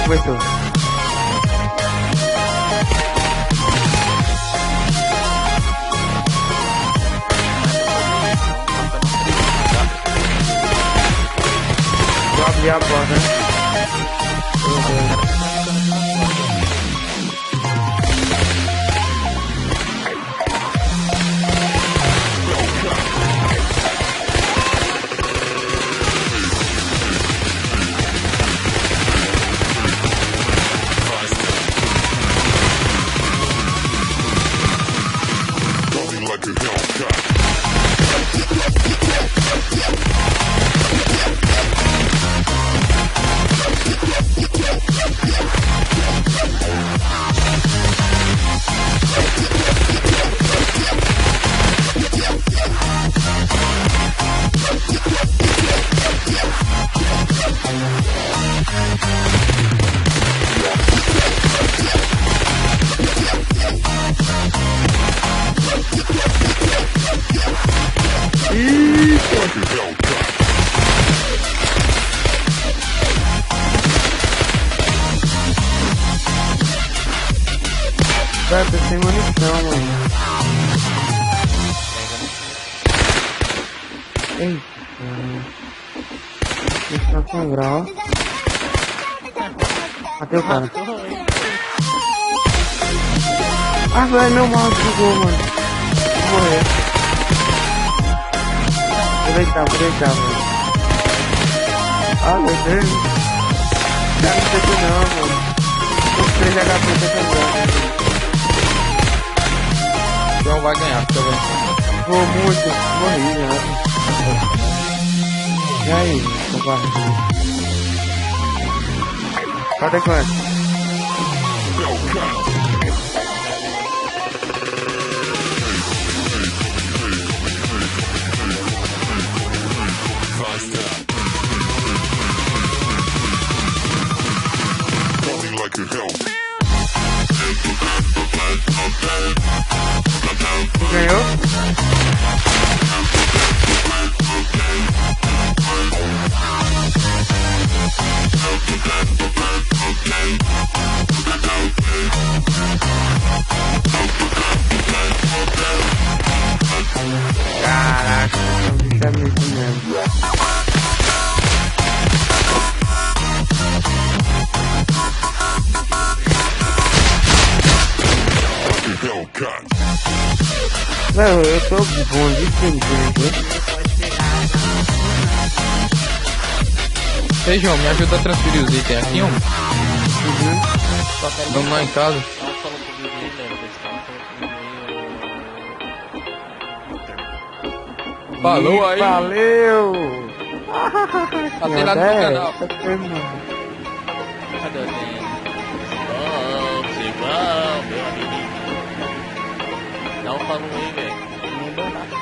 começou. Vou abrir a porta. Vai, tô sem munição, mano. Eita. Munição com grau. Matei o cara. Ah, velho, meu mouse bugou, mano. Vou morrer. Vou deitar, mano. Ah, meu Deus. Não sei que não, mano. Tô 3 HP tentando. João vai ganhar, tá vendo? Vou muito, morri, né? E aí, covarde? Cadê quanto? Ganhou? Caraca, isso é muito mesmo. Não, eu tô bom de tempo. Ei, João, me ajuda a transferir os itens aqui, homem. Vamos lá em casa. Falou aí. Valeu. Passei lá no meu canal. Vamos, meu amigo. Dá um falou aí, velho. Não deu nada.